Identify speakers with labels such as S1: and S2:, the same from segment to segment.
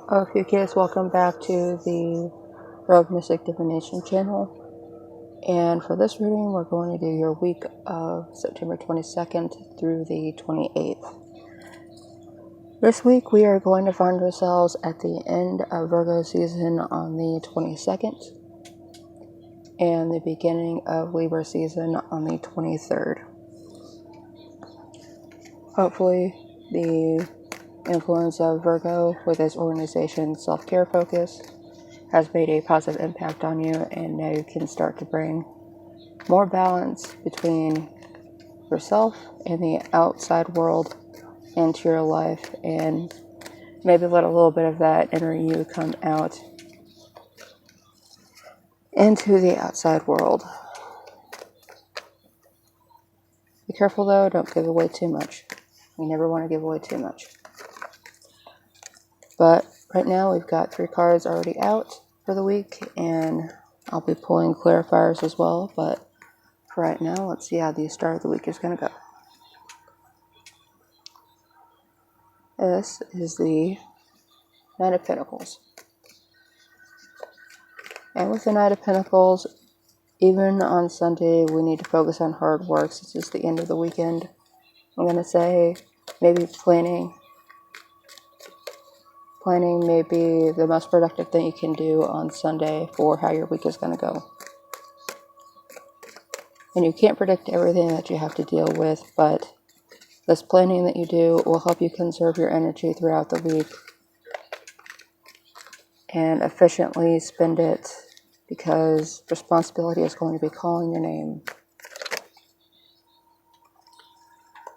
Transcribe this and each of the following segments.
S1: Ophiuchus, welcome back to the Rogue Mystic Divination channel. And for this reading, we're going to do your week of September 22nd through the 28th. This week, we are going to find ourselves at the end of Virgo season on the 22nd and the beginning of Libra season on the 23rd. Hopefully, the influence of Virgo with its organization self-care focus has made a positive impact on you, and now you can start to bring more balance between yourself and the outside world into your life, and maybe let a little bit of that inner you come out into the outside world. Be careful though, don't give away too much. You never want to give away too much. But right now we've got 3 cards already out for the week, and I'll be pulling clarifiers as well, but for right now, let's see how the start of the week is going to go. This is the Knight of Pentacles. And with the Knight of Pentacles, even on Sunday, we need to focus on hard work since it's the end of the weekend. I'm going to say maybe planning may be the most productive thing you can do on Sunday for how your week is going to go. And you can't predict everything that you have to deal with, but this planning that you do will help you conserve your energy throughout the week and efficiently spend it, because responsibility is going to be calling your name.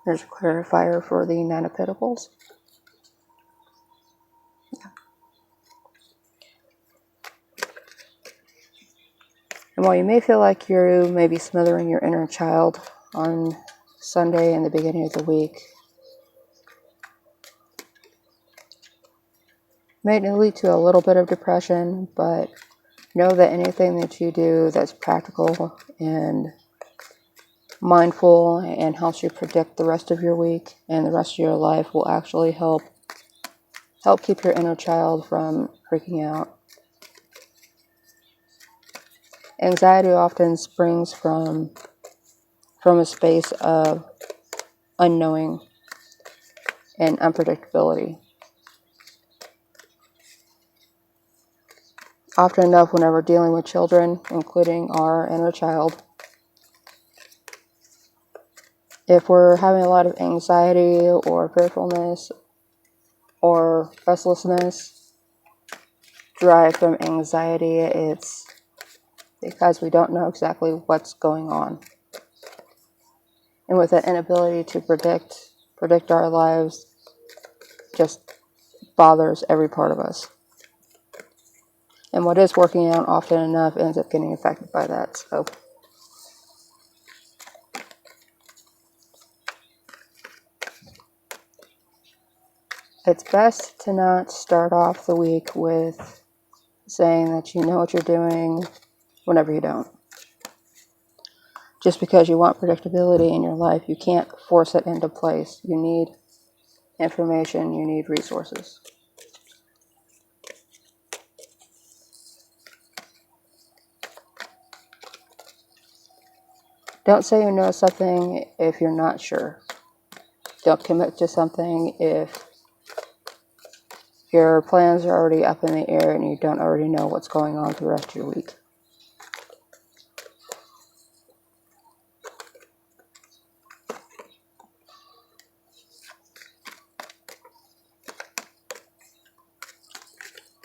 S1: There's a clarifier for the Nine of Pentacles. And while you may feel like you may be smothering your inner child on Sunday and the beginning of the week, it may lead to a little bit of depression, but know that anything that you do that's practical and mindful and helps you predict the rest of your week and the rest of your life will actually help keep your inner child from freaking out. Anxiety often springs from a space of unknowing and unpredictability. Often enough, whenever dealing with children, including our inner child, if we're having a lot of anxiety or fearfulness or restlessness derived from anxiety, it's because we don't know exactly what's going on. And with that inability to predict our lives, just bothers every part of us. And what is working out often enough ends up getting affected by that. So it's best to not start off the week with saying that you know what you're doing whenever you don't. Just because you want predictability in your life, you can't force it into place. You need information, you need resources. Don't say you know something if you're not sure. Don't commit to something if your plans are already up in the air and you don't already know what's going on for the rest of your week.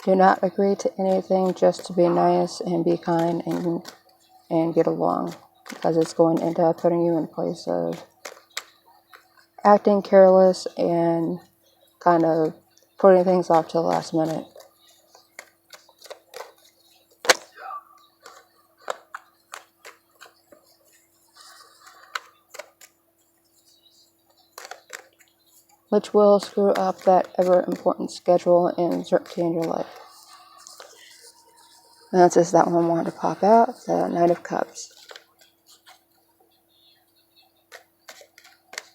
S1: Do not agree to anything just to be nice and be kind and get along, because it's going to end up putting you in a place of acting careless and kind of putting things off to the last minute. Which will screw up that ever important schedule and certainty in your life. And that's just that one wanted to pop out, the Knight of Cups.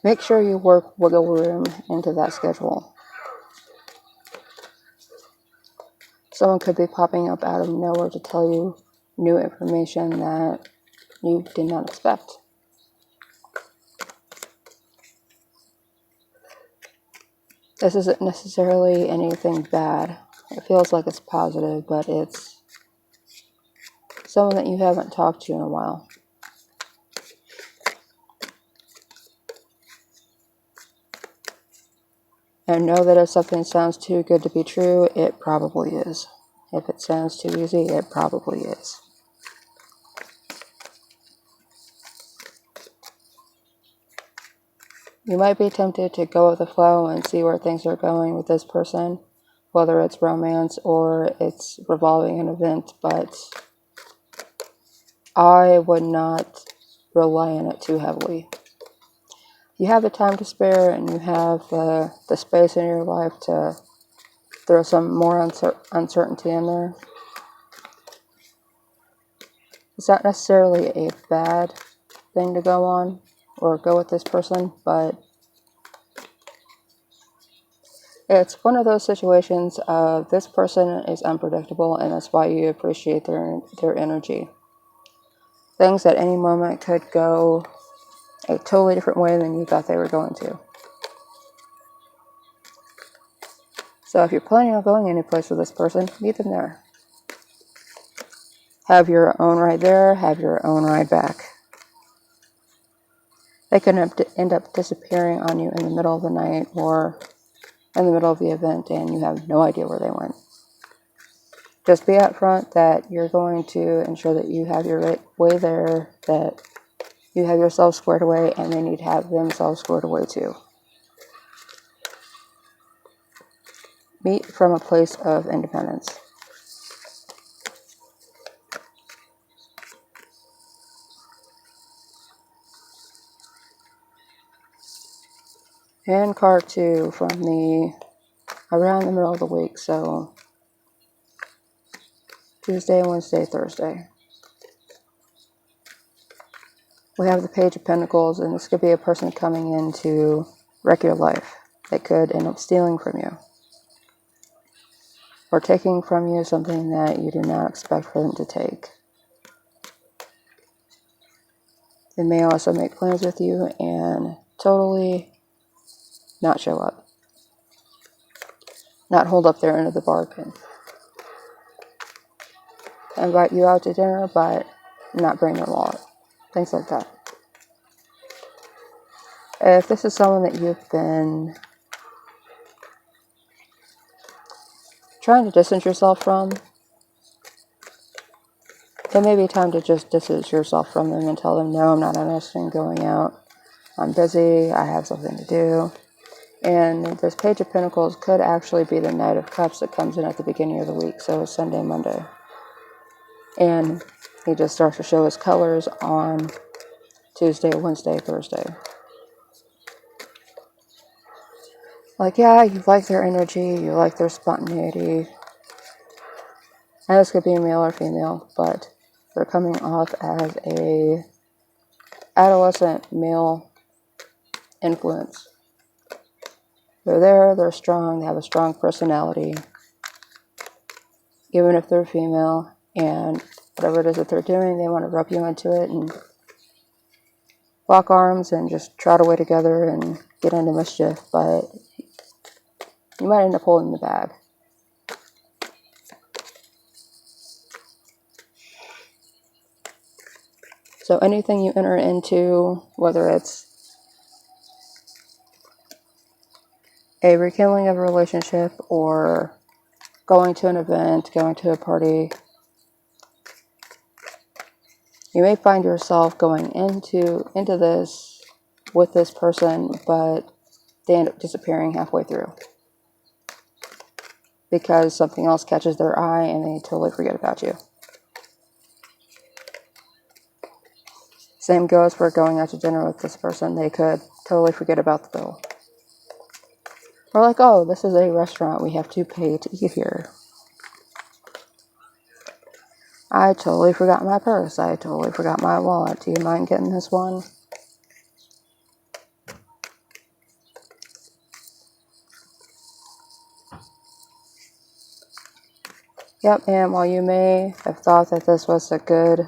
S1: Make sure you work wiggle room into that schedule. Someone could be popping up out of nowhere to tell you new information that you did not expect. This isn't necessarily anything bad. It feels like it's positive, but it's someone that you haven't talked to in a while. And know that if something sounds too good to be true, it probably is. If it sounds too easy, it probably is. You might be tempted to go with the flow and see where things are going with this person, whether it's romance or it's revolving an event, but I would not rely on it too heavily. You have the time to spare and you have the space in your life to throw some more uncertainty in there. It's not necessarily a bad thing to go on or go with this person, but it's one of those situations of this person is unpredictable, and that's why you appreciate their energy. Things at any moment could go a totally different way than you thought they were going to. So if you're planning on going any place with this person, meet them there. Have your own ride there, have your own ride back. They could end up disappearing on you in the middle of the night or in the middle of the event and you have no idea where they went. Just be upfront that you're going to ensure that you have your way there, that you have yourself squared away, and they need to have themselves squared away too. Meet from a place of independence. And card 2 from around the middle of the week, so Tuesday, Wednesday, Thursday. We have the Page of Pentacles, and this could be a person coming in to wreck your life. They could end up stealing from you. Or taking from you something that you did not expect for them to take. They may also make plans with you and totally not show up. Not hold up their end of the bargain. Invite you out to dinner, but not bring their wallet. Things like that. If this is someone that you've been trying to distance yourself from, it may be time to just distance yourself from them and tell them, no, I'm not interested in going out. I'm busy. I have something to do. And this Page of Pentacles could actually be the Knight of Cups that comes in at the beginning of the week, so Sunday, Monday. And he just starts to show his colors on Tuesday, Wednesday, Thursday. Like, yeah, you like their energy, you like their spontaneity. And this could be male or female, but they're coming off as a adolescent male influence. They're there, they're strong, they have a strong personality. Even if they're female, and whatever it is that they're doing, they want to rub you into it and lock arms and just trot away together and get into mischief, but you might end up holding the bag. So anything you enter into, whether it's a rekindling of a relationship or going to an event, going to a party, you may find yourself going into this with this person, but they end up disappearing halfway through because something else catches their eye and they totally forget about you. Same goes for going out to dinner with this person. They could totally forget about the bill. Or like, oh, this is a restaurant. We have to pay to eat here. I totally forgot my purse. I totally forgot my wallet. Do you mind getting this one? Yep, and while you may have thought that this was a good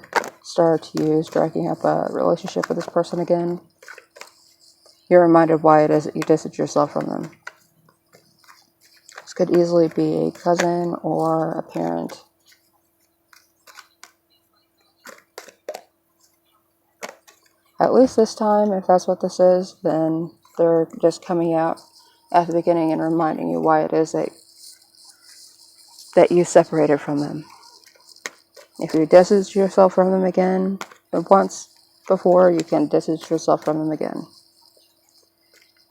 S1: start to you striking up a relationship with this person again, you're reminded why it is that you distance yourself from them. This could easily be a cousin or a parent. At least this time, if that's what this is, then they're just coming out at the beginning and reminding you why it is that you separated from them. If you distance yourself from them again, once before, you can distance yourself from them again.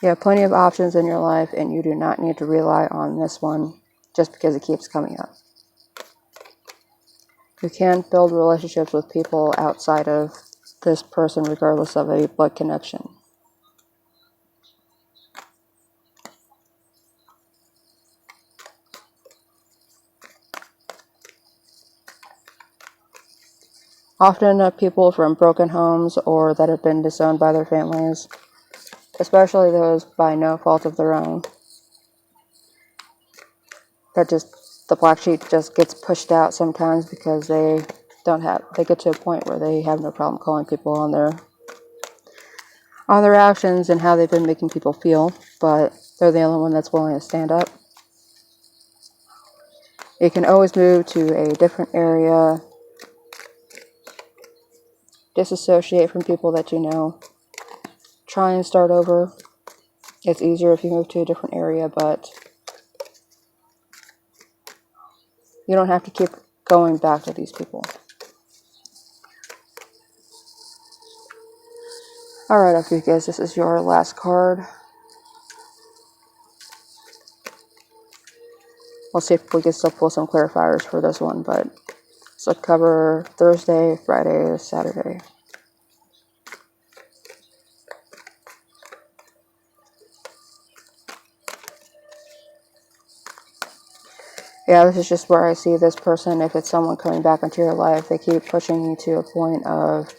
S1: You have plenty of options in your life, and you do not need to rely on this one just because it keeps coming up. You can build relationships with people outside of this person, regardless of a blood connection. Often people from broken homes or that have been disowned by their families, especially those by no fault of their own. The black sheep just gets pushed out sometimes because they get to a point where they have no problem calling people on their actions and how they've been making people feel, but they're the only one that's willing to stand up. You can always move to a different area, disassociate from people that you know, try and start over. It's easier if you move to a different area, but you don't have to keep going back to these people. Alright, Ophiuchus, this is your last card. We'll see if we can still pull some clarifiers for this one, but so cover Thursday, Friday, Saturday. Yeah, this is just where I see this person. If it's someone coming back into your life, they keep pushing you to a point of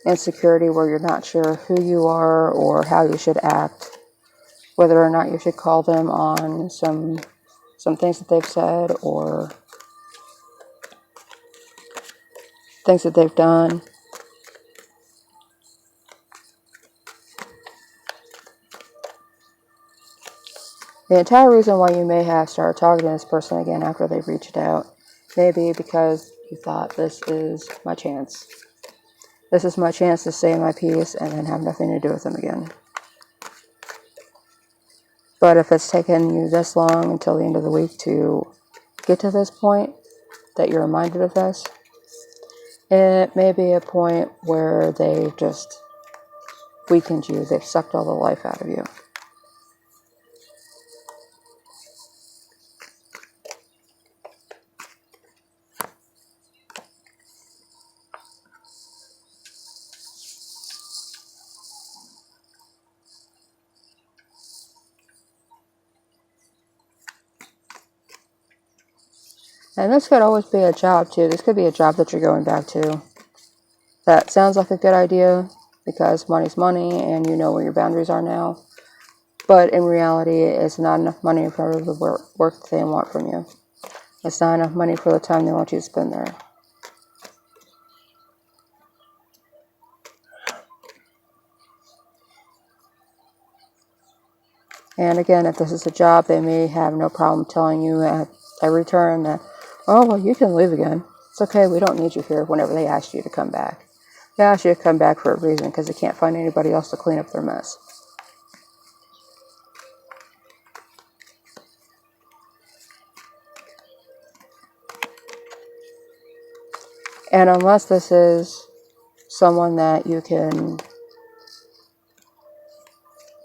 S1: insecurity where you're not sure who you are or how you should act, whether or not you should call them on some things that they've said or things that they've done. The entire reason why you may have started talking to this person again after they've reached out may be because you thought, this is my chance. This is my chance to say my piece and then have nothing to do with them again. But if it's taken you this long until the end of the week to get to this point, that you're reminded of this, it may be a point where they've just weakened you. They've sucked all the life out of you. And this could always be a job too. This could be a job that you're going back to. That sounds like a good idea because money's money and you know where your boundaries are now. But in reality, it's not enough money for the work they want from you. It's not enough money for the time they want you to spend there. And again, if this is a job, they may have no problem telling you at every turn that, oh, well, you can leave again. It's okay, we don't need you here whenever they ask you to come back. They ask you to come back for a reason because they can't find anybody else to clean up their mess. And unless this is someone that you can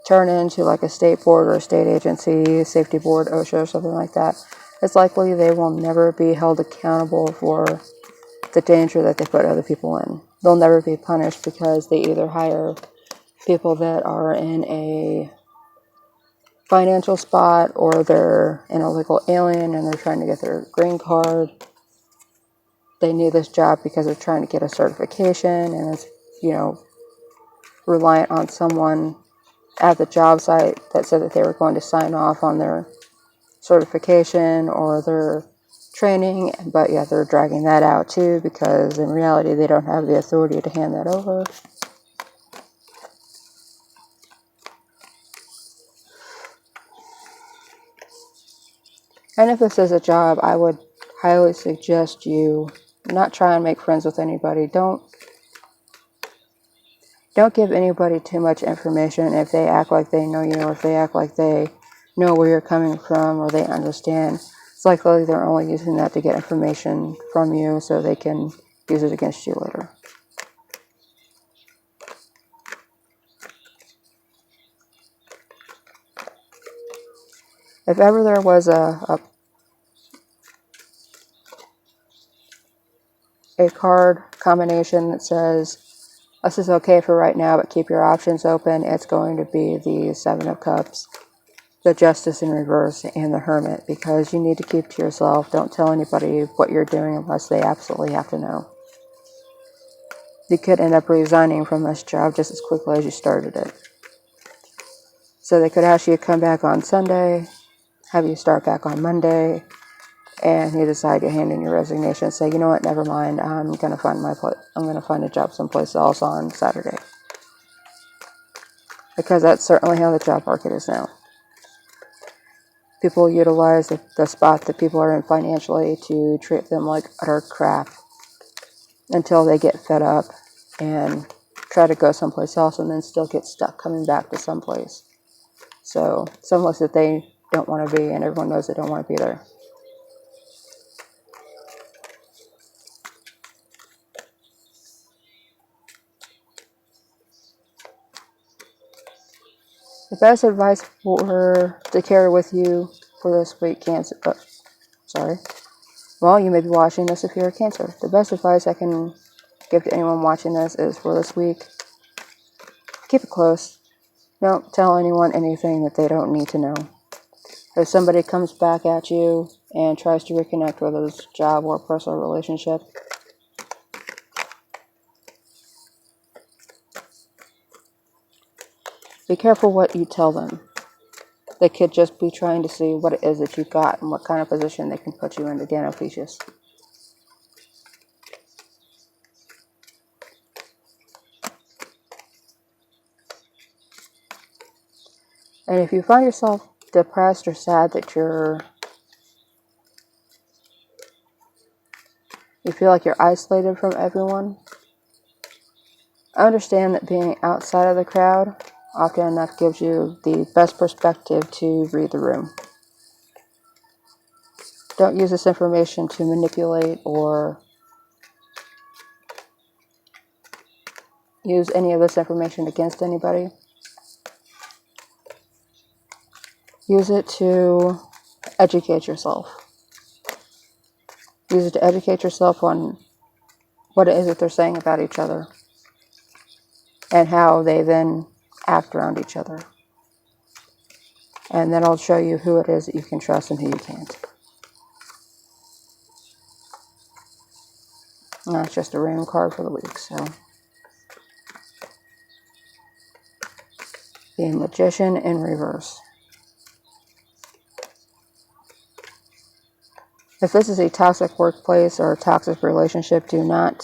S1: turn into like a state board or a state agency, safety board, OSHA, or something like that, it's likely they will never be held accountable for the danger that they put other people in. They'll never be punished because they either hire people that are in a financial spot or they're an illegal alien and they're trying to get their green card. They need this job because they're trying to get a certification and it's, reliant on someone at the job site that said that they were going to sign off on their certification or their training, but yet they're dragging that out too, because in reality they don't have the authority to hand that over. And if this is a job, I would highly suggest you not try and make friends with anybody. Don't give anybody too much information. If they act like they know you, or if they act like they know where you're coming from, or they understand, it's likely they're only using that to get information from you so they can use it against you later. If ever there was a card combination that says, this is okay for right now, but keep your options open, it's going to be the Seven of Cups, the Justice in reverse, and the Hermit, because you need to keep to yourself. Don't tell anybody what you're doing unless they absolutely have to know. You could end up resigning from this job just as quickly as you started it. So they could ask you to come back on Sunday, have you start back on Monday, and you decide to hand in your resignation and say, you know what, never mind, I'm gonna find a job someplace else on Saturday. Because that's certainly how the job market is now. People utilize the spot that people are in financially to treat them like utter crap until they get fed up and try to go someplace else, and then still get stuck coming back to someplace. So, someplace that they don't want to be, and everyone knows they don't want to be there. The best advice to carry with you for this week, Cancer. Well, you may be watching this if you're a Cancer. The best advice I can give to anyone watching this is for this week, keep it close. Don't tell anyone anything that they don't need to know. If somebody comes back at you and tries to reconnect, whether it's a job or a personal relationship, be careful what you tell them. They could just be trying to see what it is that you've got and what kind of position they can put you in. Again, Ophiuchus. And if you find yourself depressed or sad that you feel like you're isolated from everyone, understand that being outside of the crowd often enough gives you the best perspective to read the room. Don't use this information to manipulate or use any of this information against anybody. Use it to educate yourself. Use it to educate yourself on what it is that they're saying about each other and how they then act around each other. And then I'll show you who it is that you can trust and who you can't. And that's just a random card for the week, so. The Magician in reverse. If this is a toxic workplace or a toxic relationship, do not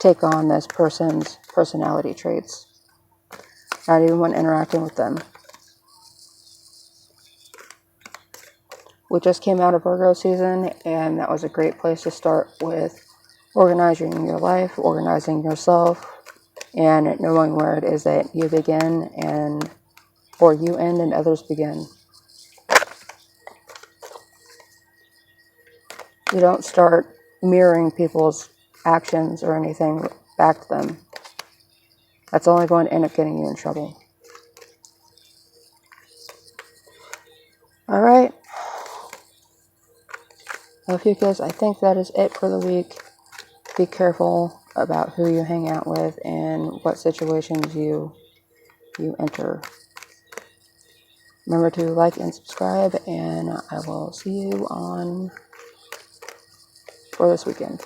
S1: take on this person's personality traits. Not even when interacting with them. We just came out of Virgo season, and that was a great place to start with organizing your life, organizing yourself, and knowing where it is that you begin or you end and others begin. You don't start mirroring people's actions or anything back to them. That's only going to end up getting you in trouble. Alright. Ophiuchus, I think that is it for the week. Be careful about who you hang out with and what situations you enter. Remember to like and subscribe, and I will see you for this weekend.